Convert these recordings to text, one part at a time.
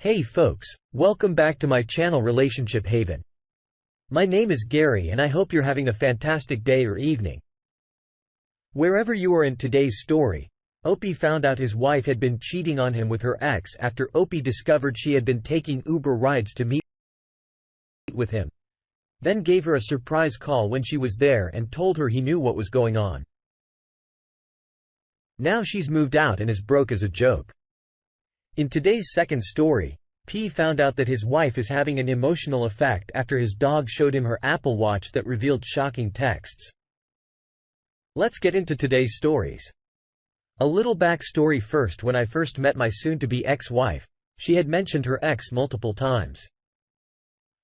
Hey folks, welcome back to my channel Relationship Haven. My name is Gary and I hope you're having a fantastic day or evening. Wherever you are in today's story, Opie found out his wife had been cheating on him with her ex after Opie discovered she had been taking Uber rides to meet with him. Then gave her a surprise call when she was there and told her he knew what was going on. Now she's moved out and is broke as a joke. In today's second story, P found out that his wife is having an emotional effect after his dog showed him her Apple Watch that revealed shocking texts. Let's get into today's stories. A little backstory first. When I first met my soon-to-be ex-wife, she had mentioned her ex multiple times.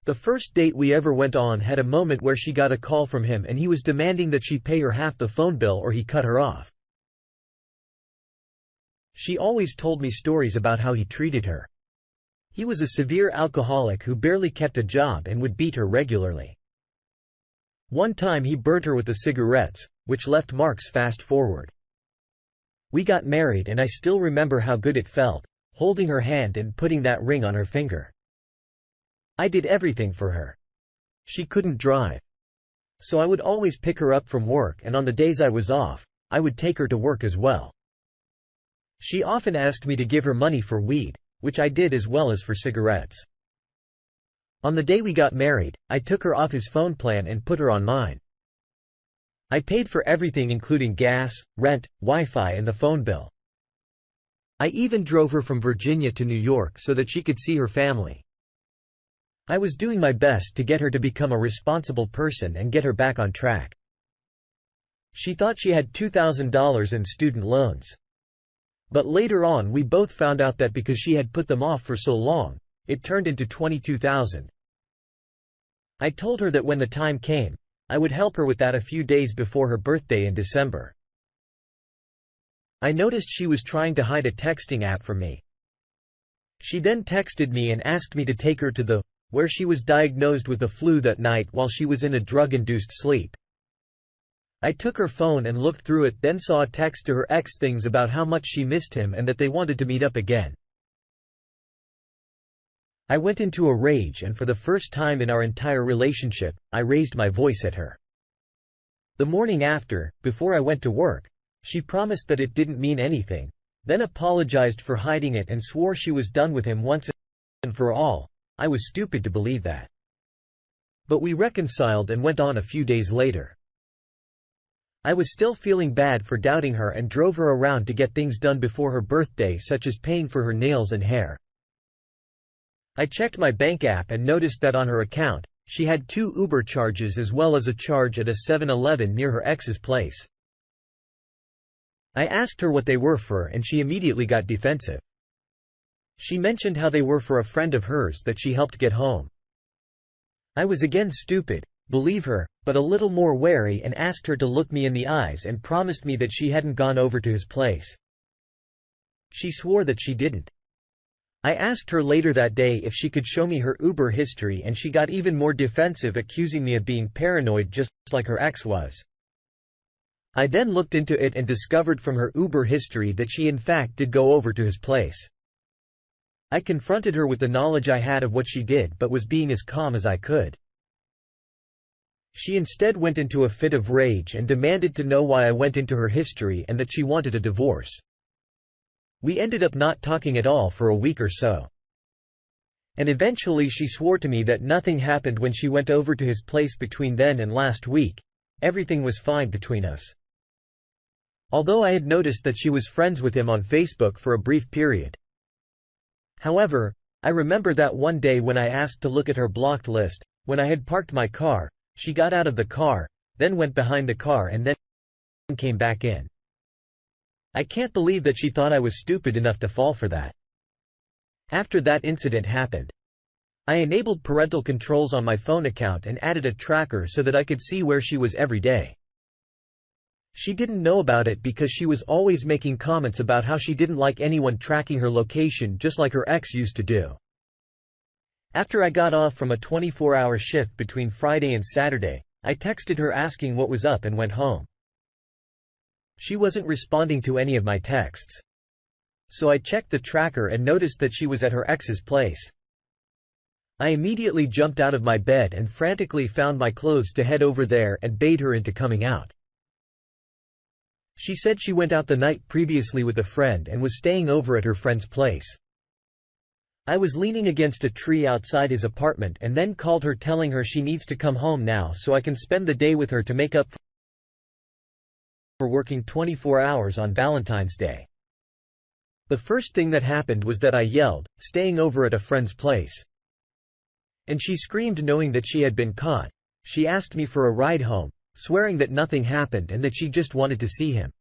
The first date we ever went on had a moment where she got a call from him and he was demanding that she pay her half the phone bill or he cut her off. She always told me stories about how he treated her. He was a severe alcoholic who barely kept a job and would beat her regularly. One time he burnt her with the cigarettes, which left marks. Fast forward. We got married and I still remember how good it felt, holding her hand and putting that ring on her finger. I did everything for her. She couldn't drive. So I would always pick her up from work, and on the days I was off, I would take her to work as well. She often asked me to give her money for weed, which I did, as well as for cigarettes. On the day we got married, I took her off his phone plan and put her on mine. I paid for everything including gas, rent, Wi-Fi and the phone bill. I even drove her from Virginia to New York so that she could see her family. I was doing my best to get her to become a responsible person and get her back on track. She thought she had $2,000 in student loans. But later on we both found out that because she had put them off for so long, it turned into $22,000. I told her that when the time came, I would help her with that a few days before her birthday in December. I noticed she was trying to hide a texting app from me. She then texted me and asked me to take her to where she was diagnosed with the flu that night while she was in a drug-induced sleep. I took her phone and looked through it, then saw a text to her ex, things about how much she missed him and that they wanted to meet up again. I went into a rage and for the first time in our entire relationship, I raised my voice at her. The morning after, before I went to work, she promised that it didn't mean anything, then apologized for hiding it and swore she was done with him once and for all. I was stupid to believe that. But we reconciled and went on a few days later. I was still feeling bad for doubting her and drove her around to get things done before her birthday, such as paying for her nails and hair. I checked my bank app and noticed that on her account, she had 2 Uber charges as well as a charge at a 7-Eleven near her ex's place. I asked her what they were for and she immediately got defensive. She mentioned how they were for a friend of hers that she helped get home. I was again stupid, believe her, but a little more wary, and asked her to look me in the eyes and promised me that she hadn't gone over to his place. She swore that she didn't. I asked her later that day if she could show me her Uber history and she got even more defensive, accusing me of being paranoid just like her ex was. I then looked into it and discovered from her Uber history that she in fact did go over to his place. I confronted her with the knowledge I had of what she did but was being as calm as I could. She instead went into a fit of rage and demanded to know why I went into her history and that she wanted a divorce. We ended up not talking at all for a week or so. And eventually she swore to me that nothing happened when she went over to his place between then and last week. Everything was fine between us. Although I had noticed that she was friends with him on Facebook for a brief period. However, I remember that one day when I asked to look at her blocked list, when I had parked my car, she got out of the car, then went behind the car and then came back in. I can't believe that she thought I was stupid enough to fall for that. After that incident happened, I enabled parental controls on my phone account and added a tracker so that I could see where she was every day. She didn't know about it because she was always making comments about how she didn't like anyone tracking her location, just like her ex used to do. After I got off from a 24-hour shift between Friday and Saturday, I texted her asking what was up and went home. She wasn't responding to any of my texts. so I checked the tracker and noticed that she was at her ex's place. I immediately jumped out of my bed and frantically found my clothes to head over there and bait her into coming out. She said she went out the night previously with a friend and was staying over at her friend's place. I was leaning against a tree outside his apartment and then called her telling her she needs to come home now so I can spend the day with her to make up for working 24 hours on Valentine's Day. The first thing that happened was that I yelled, "Staying over at a friend's place." And she screamed knowing that she had been caught. She asked me for a ride home, swearing that nothing happened and that she just wanted to see him.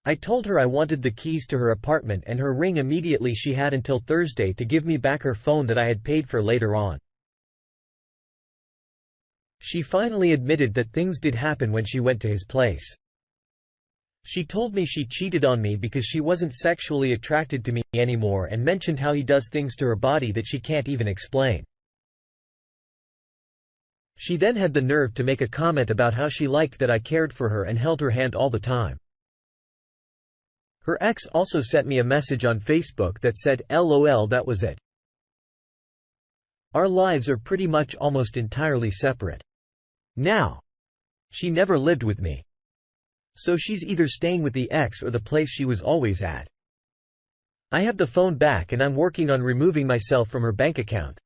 I told her I wanted the keys to her apartment and her ring immediately. She had until Thursday to give me back her phone that I had paid for later on. She finally admitted that things did happen when she went to his place. She told me she cheated on me because she wasn't sexually attracted to me anymore and mentioned how he does things to her body that she can't even explain. She then had the nerve to make a comment about how she liked that I cared for her and held her hand all the time. Her ex also sent me a message on Facebook that said, "LOL, that was it. Our lives are pretty much almost entirely separate now." She never lived with me. So she's either staying with the ex or the place she was always at. I have the phone back and I'm working on removing myself from her bank account.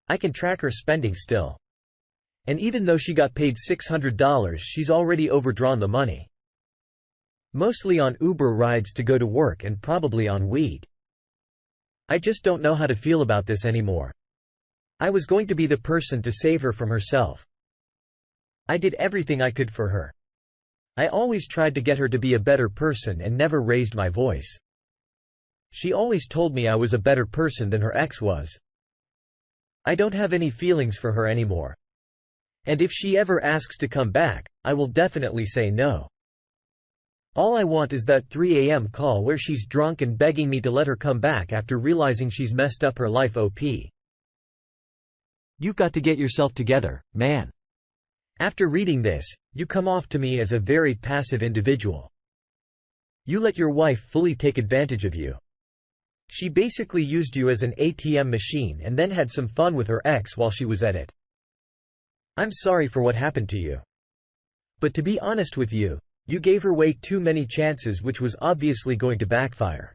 I can track her spending still. And even though she got paid $600, she's already overdrawn the money. Mostly on Uber rides to go to work and probably on weed. I just don't know how to feel about this anymore. I was going to be the person to save her from herself. I did everything I could for her. I always tried to get her to be a better person and never raised my voice. She always told me I was a better person than her ex was. I don't have any feelings for her anymore. And if she ever asks to come back, I will definitely say no. All I want is that 3 a.m. call where she's drunk and begging me to let her come back after realizing she's messed up her life. You've got to get yourself together, man. After reading this, you come off to me as a very passive individual. You let your wife fully take advantage of you. She basically used you as an ATM machine and then had some fun with her ex while she was at it. I'm sorry for what happened to you. But to be honest with you, you gave her way too many chances, which was obviously going to backfire.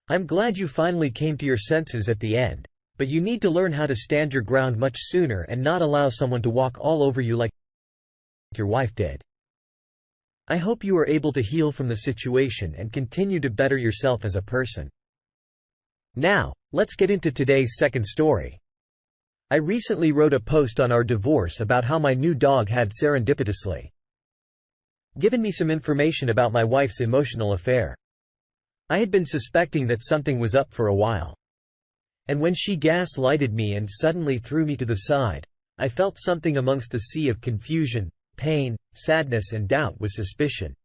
I'm glad you finally came to your senses at the end, but you need to learn how to stand your ground much sooner and not allow someone to walk all over you like your wife did. I hope you are able to heal from the situation and continue to better yourself as a person. Now, let's get into today's second story. I recently wrote a post on our divorce about how my new dog had serendipitously given me some information about my wife's emotional affair. I had been suspecting that something was up for a while. And when she gaslighted me and suddenly threw me to the side, I felt something amongst the sea of confusion, pain, sadness and doubt was suspicion.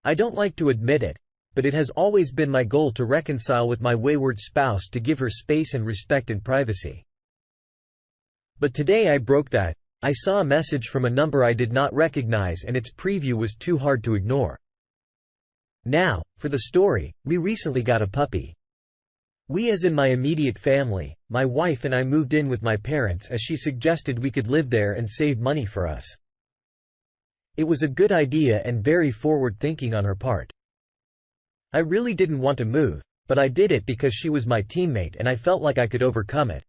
I don't like to admit it, but it has always been my goal to reconcile with my wayward spouse, to give her space and respect and privacy. But today I broke that. I saw a message from a number I did not recognize and its preview was too hard to ignore. Now, for the story, we recently got a puppy. We as in my immediate family, my wife and I moved in with my parents as she suggested we could live there and save money for us. It was a good idea and very forward-thinking on her part. I really didn't want to move, but I did it because she was my teammate and I felt like I could overcome it.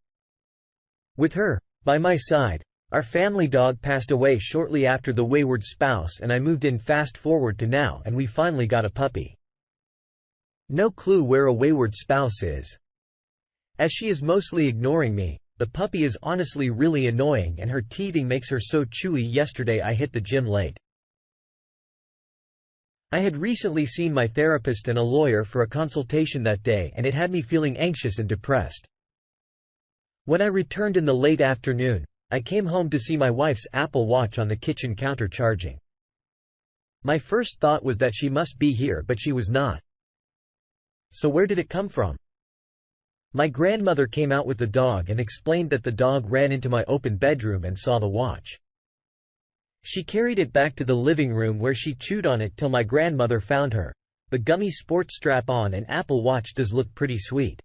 With her by my side, our family dog passed away shortly after the wayward spouse and I moved in. Fast forward to now and we finally got a puppy. No clue where a wayward spouse is. As she is mostly ignoring me, the puppy is honestly really annoying and her teething makes her so chewy. Yesterday I hit the gym late. I had recently seen my therapist and a lawyer for a consultation that day and it had me feeling anxious and depressed. When I returned in the late afternoon, I came home to see my wife's Apple Watch on the kitchen counter charging. My first thought was that she must be here, but she was not. So where did it come from? My grandmother came out with the dog and explained that the dog ran into my open bedroom and saw the watch. She carried it back to the living room where she chewed on it till my grandmother found her. The gummy sports strap-on and Apple Watch does look pretty sweet.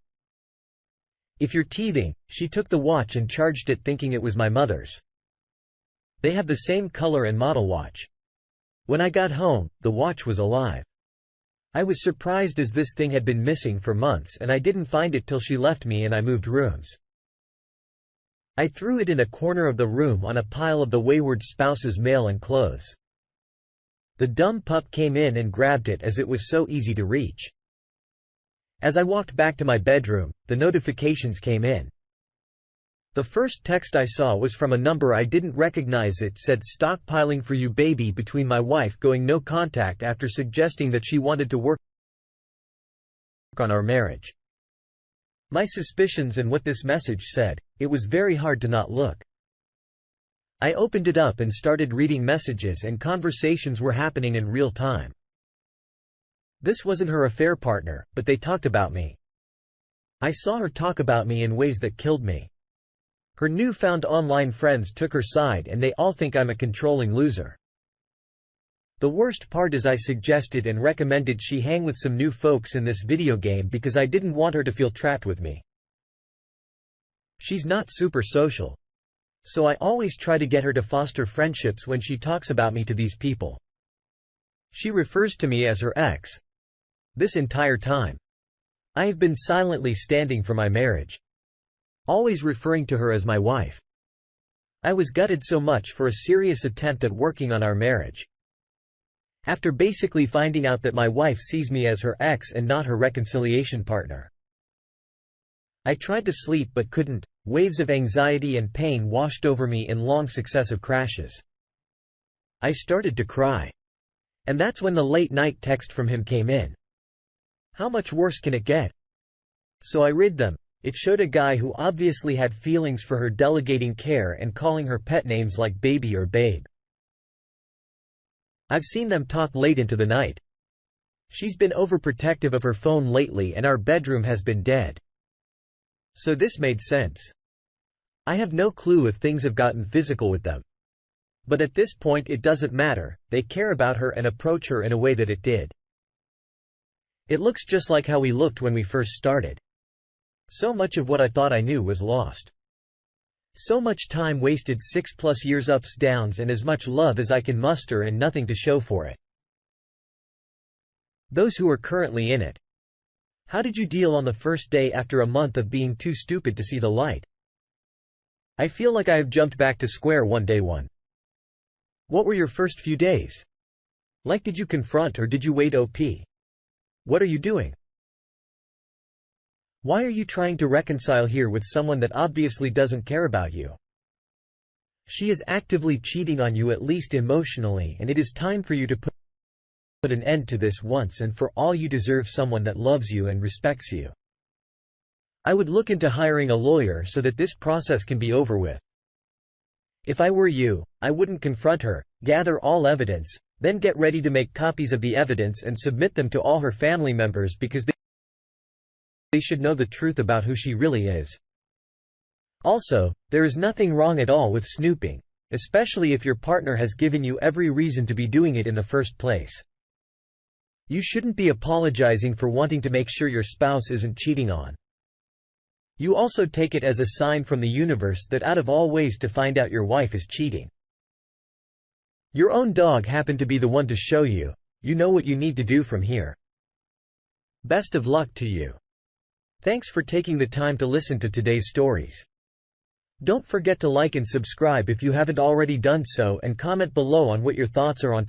If you're teething, she took the watch and charged it thinking it was my mother's. They have the same color and model watch. When I got home, the watch was alive. I was surprised as this thing had been missing for months and I didn't find it till she left me and I moved rooms. I threw it in a corner of the room on a pile of the wayward spouse's mail and clothes. The dumb pup came in and grabbed it as it was so easy to reach. As I walked back to my bedroom, the notifications came in. The first text I saw was from a number I didn't recognize. It said, "Stockpiling for you baby," between my wife going no contact after suggesting that she wanted to work on our marriage. My suspicions and what this message said, it was very hard to not look. I opened it up and started reading messages, and conversations were happening in real time. This wasn't her affair partner, but they talked about me. I saw her talk about me in ways that killed me. Her newfound online friends took her side and they all think I'm a controlling loser. The worst part is I suggested and recommended she hang with some new folks in this video game because I didn't want her to feel trapped with me. She's not super social. So I always try to get her to foster friendships when she talks about me to these people. She refers to me as her ex. This entire time, I have been silently standing for my marriage, always referring to her as my wife. I was gutted so much for a serious attempt at working on our marriage. After basically finding out that my wife sees me as her ex and not her reconciliation partner. I tried to sleep but couldn't. Waves of anxiety and pain washed over me in long successive crashes. I started to cry. And that's when the late-night text from him came in. How much worse can it get? So I read them. It showed a guy who obviously had feelings for her, delegating care and calling her pet names like baby or babe. I've seen them talk late into the night. She's been overprotective of her phone lately and our bedroom has been dead. So this made sense. I have no clue if things have gotten physical with them. But at this point it doesn't matter, they care about her and approach her in a way that it did. It looks just like how we looked when we first started. So much of what I thought I knew was lost. So much time wasted, 6+ years ups, downs, and as much love as I can muster and nothing to show for it. Those who are currently in it. How did you deal on the first day after a month of being too stupid to see the light? I feel like I have jumped back to square one day one. What were your first few days? Like, did you confront or did you wait? OP? What are you doing? Why are you trying to reconcile here with someone that obviously doesn't care about you? She is actively cheating on you, at least emotionally, and it is time for you to put an end to this once and for all. You deserve someone that loves you and respects you. I would look into hiring a lawyer so that this process can be over with. If I were you, I wouldn't confront her, gather all evidence, then get ready to make copies of the evidence and submit them to all her family members because they should know the truth about who she really is. Also, there is nothing wrong at all with snooping, especially if your partner has given you every reason to be doing it in the first place. You shouldn't be apologizing for wanting to make sure your spouse isn't cheating on. You also take it as a sign from the universe that out of all ways to find out your wife is cheating, your own dog happened to be the one to show you. You know what you need to do from here. Best of luck to you. Thanks for taking the time to listen to today's stories. Don't forget to like and subscribe if you haven't already done so, and comment below on what your thoughts are on